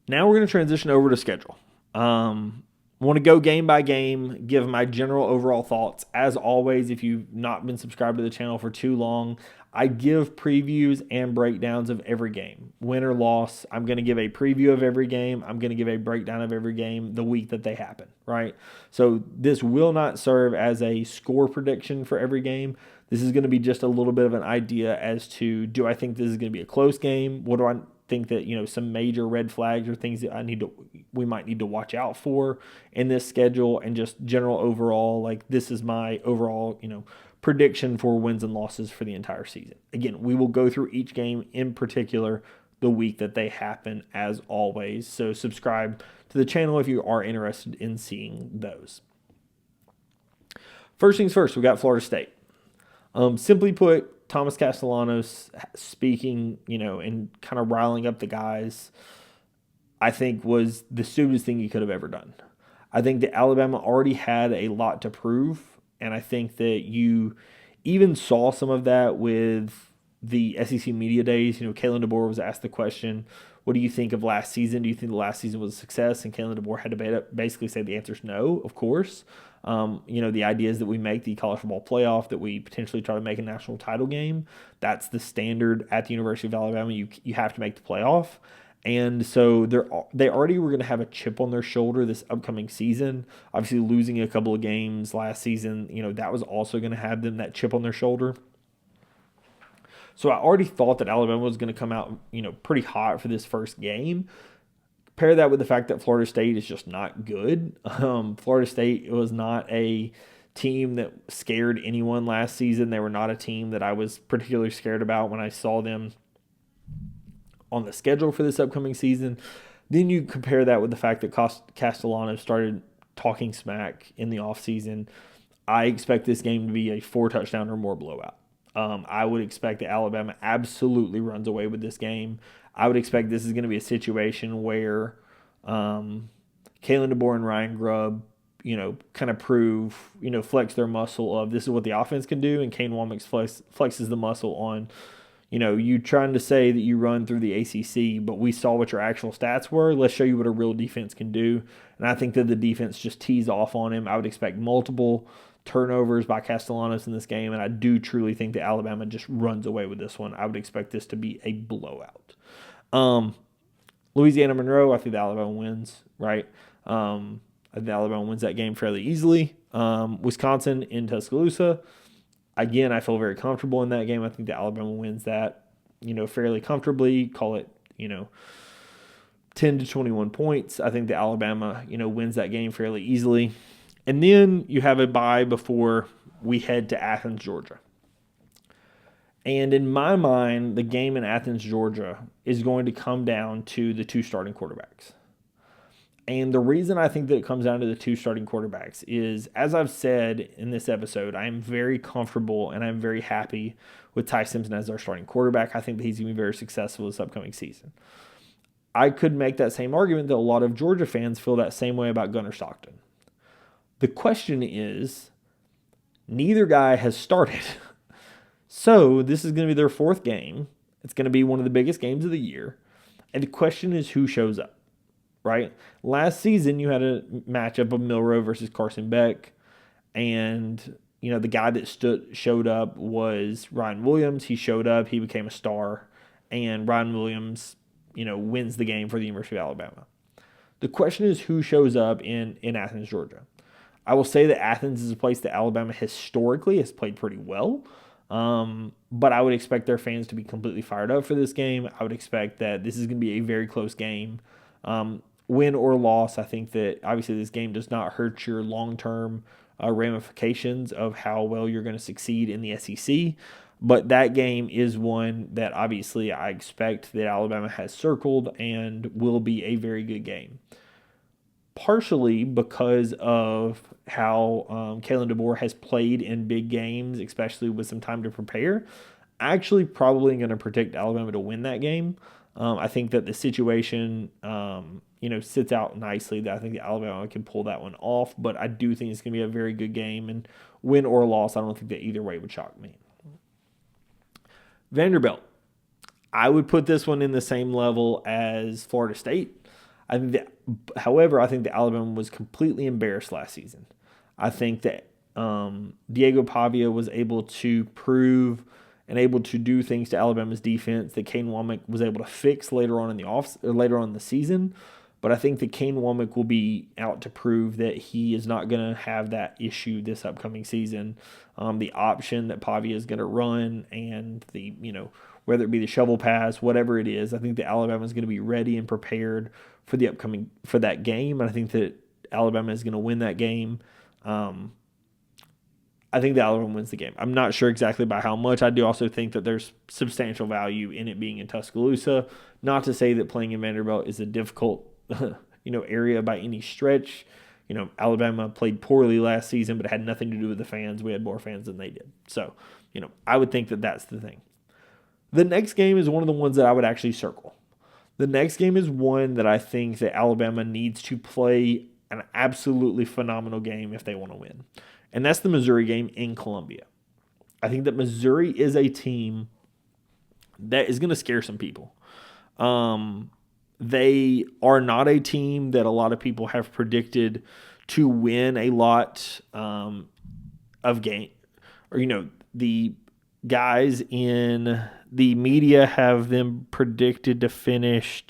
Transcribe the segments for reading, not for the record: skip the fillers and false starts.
Now we're going to transition over to schedule. I want to go game by game, give my general overall thoughts. As always, if you've not been subscribed to the channel for too long, I give previews and breakdowns of every game. Win or loss, I'm going to give a preview of every game. I'm going to give a breakdown of every game the week that they happen, right? So this will not serve as a score prediction for every game. This is going to be just a little bit of an idea as to, do I think this is going to be a close game? What do I think that, some major red flags or things that we might need to watch out for in this schedule, and just general overall, like, this is my overall, prediction for wins and losses for the entire season. Again, we will go through each game in particular the week that they happen, as always. So subscribe to the channel if you are interested in seeing those. First things first, we got Florida State. Simply put, Thomas Castellanos speaking, and kind of riling up the guys, I think was the stupidest thing he could have ever done. I think that Alabama already had a lot to prove, and I think that you even saw some of that with the SEC Media Days. Kalen DeBoer was asked the question, what do you think of last season? Do you think the last season was a success? And Kalen DeBoer had to basically say the answer is no, of course. The idea is that we make the college football playoff, that we potentially try to make a national title game. That's the standard at the University of Alabama. You have to make the playoff. And so they already were going to have a chip on their shoulder this upcoming season. Obviously, losing a couple of games last season, that was also going to have them that chip on their shoulder. So I already thought that Alabama was going to come out, pretty hot for this first game. Pair that with the fact that Florida State is just not good. Florida State was not a team that scared anyone last season. They were not a team that I was particularly scared about when I saw them on the schedule for this upcoming season. Then you compare that with the fact that Castellanos started talking smack in the offseason. I expect this game to be a 4-touchdown or more blowout. I would expect that Alabama absolutely runs away with this game. I would expect this is going to be a situation where Kalen DeBoer and Ryan Grubb, kind of prove, flex their muscle of this is what the offense can do, and Kane Wommack flexes the muscle on, you trying to say that you run through the ACC, but we saw what your actual stats were. Let's show you what a real defense can do. And I think that the defense just tees off on him. I would expect multiple turnovers by Castellanos in this game, and I do truly think that Alabama just runs away with this one. I would expect this to be a blowout. Louisiana Monroe, I think that Alabama wins, right? I think Alabama wins that game fairly easily. Wisconsin in Tuscaloosa, again, I feel very comfortable in that game. I think that Alabama wins that, fairly comfortably. Call it, 10 to 21 points. I think that Alabama, wins that game fairly easily. And then you have a bye before we head to Athens, Georgia. And in my mind, the game in Athens, Georgia is going to come down to the two starting quarterbacks. And the reason I think that it comes down to the two starting quarterbacks is, as I've said in this episode, I am very comfortable and I'm very happy with Ty Simpson as our starting quarterback. I think that he's going to be very successful this upcoming season. I could make that same argument that a lot of Georgia fans feel that same way about Gunnar Stockton. The question is, neither guy has started. So this is going to be their fourth game. It's going to be one of the biggest games of the year. And the question is who shows up, right? Last season, you had a matchup of Milroe versus Carson Beck. And, the guy that showed up was Ryan Williams. He showed up. He became a star. And Ryan Williams, wins the game for the University of Alabama. The question is who shows up in Athens, Georgia. I will say that Athens is a place that Alabama historically has played pretty well. But I would expect their fans to be completely fired up for this game. I would expect that this is going to be a very close game. Win or loss, I think that obviously this game does not hurt your long-term ramifications of how well you're going to succeed in the SEC. But that game is one that obviously I expect that Alabama has circled and will be a very good game. Partially because of how Kalen DeBoer has played in big games, especially with some time to prepare. Actually, probably going to predict Alabama to win that game. I think that the situation, sits out nicely. That I think that Alabama can pull that one off. But I do think it's going to be a very good game. And win or loss, I don't think that either way would shock me. Vanderbilt. I would put this one in the same level as Florida State. I think that, however, I think that Alabama was completely embarrassed last season. I think that Diego Pavia was able to prove and able to do things to Alabama's defense that Kane Womack was able to fix later on in the season. But I think that Kane Womack will be out to prove that he is not going to have that issue this upcoming season. The option that Pavia is going to run, and the whether it be the shovel pass, whatever it is, I think that Alabama is going to be ready and prepared for that game, and I think that Alabama is going to win that game. I think that Alabama wins the game. I'm not sure exactly by how much. I do also think that there's substantial value in it being in Tuscaloosa. Not to say that playing in Vanderbilt is a difficult, area by any stretch. Alabama played poorly last season, but it had nothing to do with the fans. We had more fans than they did. So, I would think that that's the thing. The next game is one of the ones that I would actually circle. The next game is one that I think that Alabama needs to play an absolutely phenomenal game if they want to win. And that's the Missouri game in Columbia. I think that Missouri is a team that is going to scare some people. They are not a team that a lot of people have predicted to win a lot of game. Or, the guys in the media have them predicted to finish,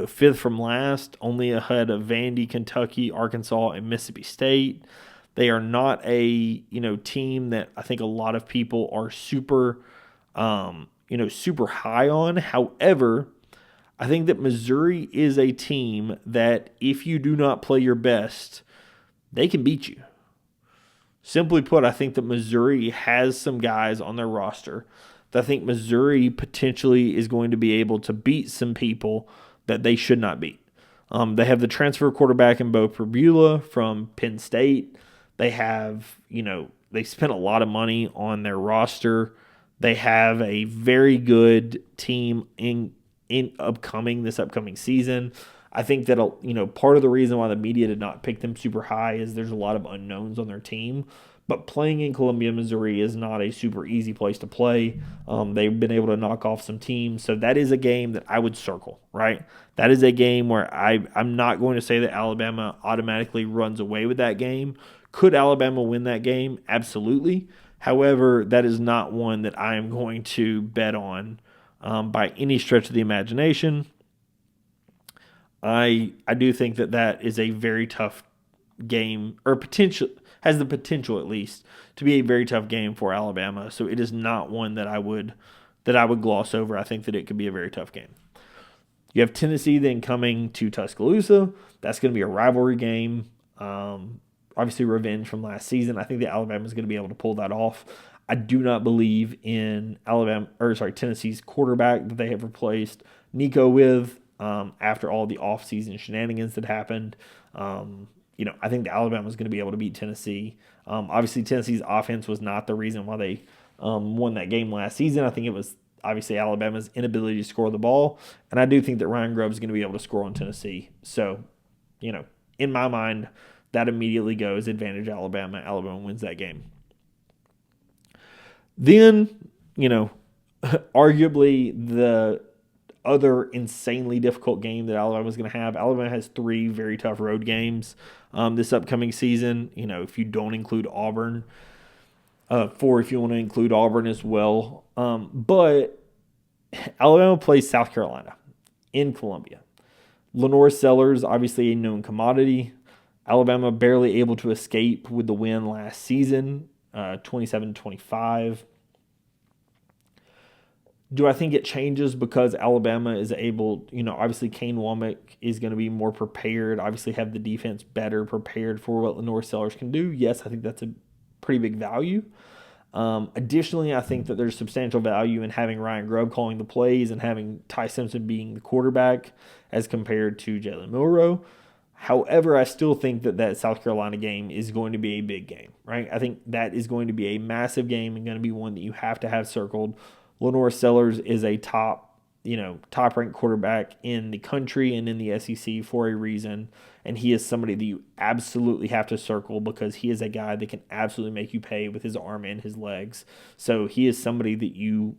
fifth from last, only ahead of Vandy, Kentucky, Arkansas, and Mississippi State. They are not a, team that I think a lot of people are super high on. However, I think that Missouri is a team that if you do not play your best, they can beat you. Simply put, I think that Missouri has some guys on their roster that I think Missouri potentially is going to be able to beat some people that they should not beat. They have the transfer quarterback in Bo Perbula from Penn State. They have, they spent a lot of money on their roster. They have a very good team in this upcoming season. I think that part of the reason why the media did not pick them super high is there's a lot of unknowns on their team. But playing in Columbia, Missouri is not a super easy place to play. They've been able to knock off some teams. So that is a game that I would circle, right? That is a game where I'm not going to say that Alabama automatically runs away with that game. Could Alabama win that game? Absolutely. However, that is not one that I am going to bet on by any stretch of the imagination. I do think that is a very tough game, or has the potential at least to be a very tough game for Alabama. So it is not one that I would gloss over. I think that it could be a very tough game. You have Tennessee then coming to Tuscaloosa. That's going to be a rivalry game. Obviously revenge from last season. I think that Alabama is going to be able to pull that off. I do not believe in Tennessee's quarterback that they have replaced Nico with after all the offseason shenanigans that happened. I think that Alabama is going to be able to beat Tennessee. Obviously, Tennessee's offense was not the reason why they won that game last season. I think it was obviously Alabama's inability to score the ball. And I do think that Ryan Grubb is going to be able to score on Tennessee. So, in my mind, that immediately goes advantage Alabama. Alabama wins that game. Then, arguably the other insanely difficult game that Alabama is going to have. Alabama has 3 very tough road games this upcoming season. If you don't include Auburn, 4 if you want to include Auburn as well. But Alabama plays South Carolina in Columbia. Lenore Sellers, obviously a known commodity. Alabama barely able to escape with the win last season, 27-25. Do I think it changes because Alabama is able, obviously Kane Womack is going to be more prepared, obviously have the defense better prepared for what Lenore Sellers can do? Yes, I think that's a pretty big value. Additionally, I think that there's substantial value in having Ryan Grubb calling the plays and having Ty Simpson being the quarterback as compared to Jalen Milroe. However, I still think that South Carolina game is going to be a big game, right? I think that is going to be a massive game and going to be one that you have to have circled. Lenore Sellers is a top-ranked quarterback in the country and in the SEC for a reason, and he is somebody that you absolutely have to circle because he is a guy that can absolutely make you pay with his arm and his legs. So he is somebody that you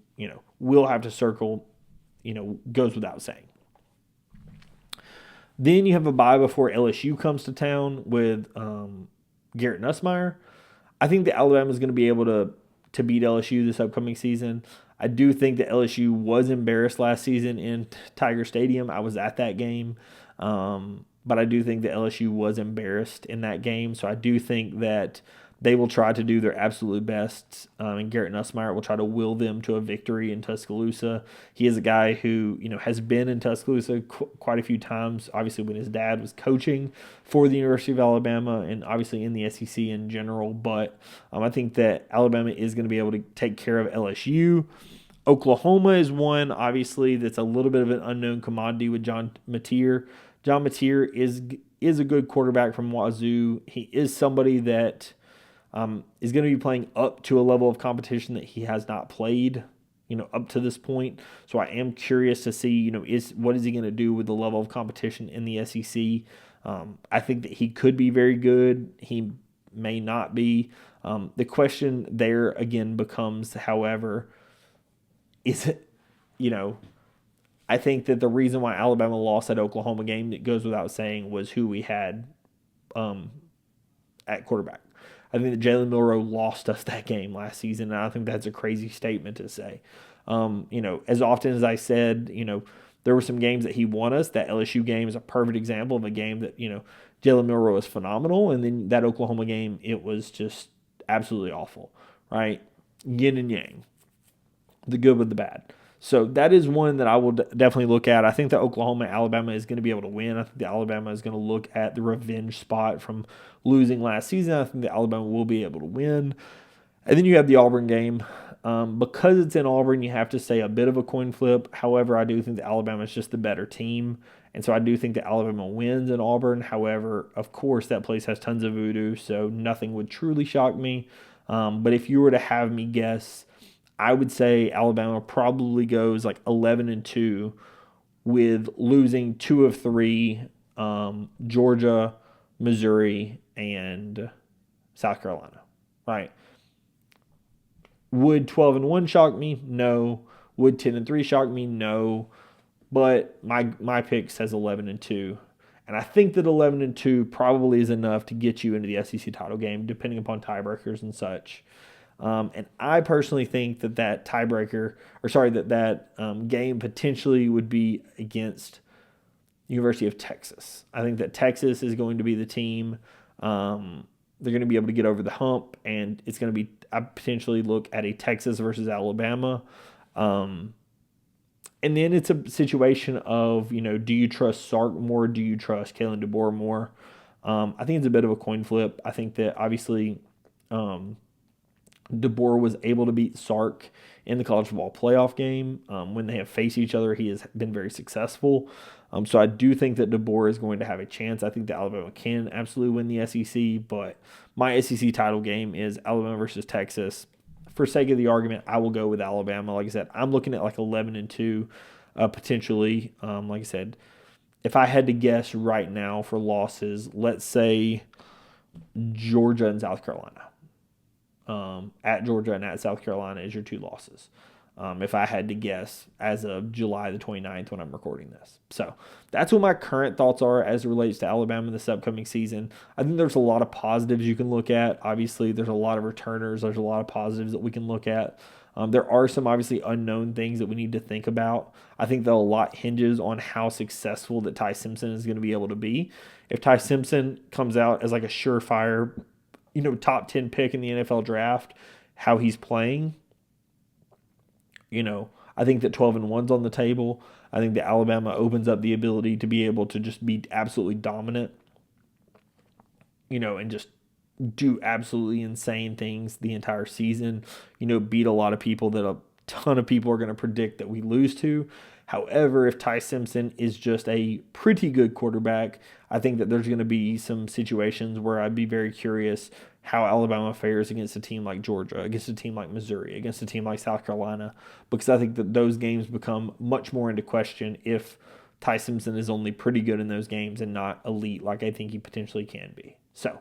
will have to circle, goes without saying. Then you have a bye before LSU comes to town with Garrett Nussmeier. I think that Alabama is going to be able to beat LSU this upcoming season. I do think that LSU was embarrassed last season in Tiger Stadium. I was at that game. But I do think that LSU was embarrassed in that game. So I do think that they will try to do their absolute best. And Garrett Nussmeier will try to will them to a victory in Tuscaloosa. He is a guy who, has been in Tuscaloosa quite a few times, obviously when his dad was coaching for the University of Alabama and obviously in the SEC in general. But I think that Alabama is going to be able to take care of LSU. Oklahoma is one, obviously, that's a little bit of an unknown commodity with John Mateer. John Mateer is a good quarterback from Wazoo. He is somebody that is going to be playing up to a level of competition that he has not played, up to this point. So I am curious to see, what is he going to do with the level of competition in the SEC. I think that he could be very good. He may not be. The question there again becomes, however, is it, I think that the reason why Alabama lost that Oklahoma game, that goes without saying, was who we had at quarterback. I think that Jalen Milroe lost us that game last season, and I think that's a crazy statement to say. As often as I said, there were some games that he won us. That LSU game is a perfect example of a game that, Jalen Milroe was phenomenal, and then that Oklahoma game, it was just absolutely awful, right? Yin and yang, the good with the bad. So that is one that I will definitely look at. I think that Alabama is going to be able to win. I think that Alabama is going to look at the revenge spot from losing last season. I think that Alabama will be able to win. And then you have the Auburn game. Because it's in Auburn, you have to say a bit of a coin flip. However, I do think that Alabama is just the better team. And so I do think that Alabama wins in Auburn. However, of course, that place has tons of voodoo, so nothing would truly shock me. But if you were to have me guess, I would say Alabama probably goes like 11-2 with losing 2 of 3, Georgia, Missouri, and South Carolina, right? Would 12-1 shock me? No. Would 10-3 shock me? No. But my pick says 11-2. And I think that 11-2 probably is enough to get you into the SEC title game, depending upon tiebreakers and such. And I personally think that game potentially would be against University of Texas. I think that Texas is going to be the team. They're going to be able to get over the hump, and it's going to be, I potentially look at a Texas versus Alabama. And then it's a situation of, do you trust Sark more? Do you trust Kalen DeBoer more? I think it's a bit of a coin flip. I think that obviously DeBoer was able to beat Sark in the college football playoff game. When they have faced each other, he has been very successful. So I do think that DeBoer is going to have a chance. I think that Alabama can absolutely win the SEC, but my SEC title game is Alabama versus Texas. For sake of the argument, I will go with Alabama. Like I said, I'm looking at like 11-2 potentially. Like I said, if I had to guess right now for losses, let's say Georgia and South Carolina. At Georgia and at South Carolina is your 2 losses. If I had to guess as of July the 29th when I'm recording this. So that's what my current thoughts are as it relates to Alabama this upcoming season. I think there's a lot of positives you can look at. Obviously, there's a lot of returners. There's a lot of positives that we can look at. There are some obviously unknown things that we need to think about. I think that a lot hinges on how successful that Ty Simpson is going to be able to be. If Ty Simpson comes out as like a surefire, top 10 pick in the NFL draft, how he's playing, I think that 12-1's on the table. I think that Alabama opens up the ability to be able to just be absolutely dominant, and just do absolutely insane things the entire season, beat a lot of people that a ton of people are going to predict that we lose to. However, if Ty Simpson is just a pretty good quarterback, I think that there's going to be some situations where I'd be very curious how Alabama fares against a team like Georgia, against a team like Missouri, against a team like South Carolina, because I think that those games become much more into question if Ty Simpson is only pretty good in those games and not elite like I think he potentially can be. So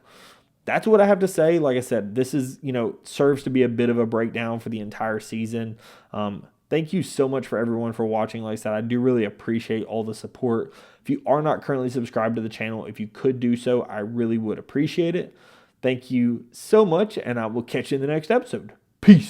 that's what I have to say. Like I said, this is, serves to be a bit of a breakdown for the entire season. Thank you so much for everyone for watching. Like I said, I do really appreciate all the support. If you are not currently subscribed to the channel, if you could do so, I really would appreciate it. Thank you so much, and I will catch you in the next episode. Peace.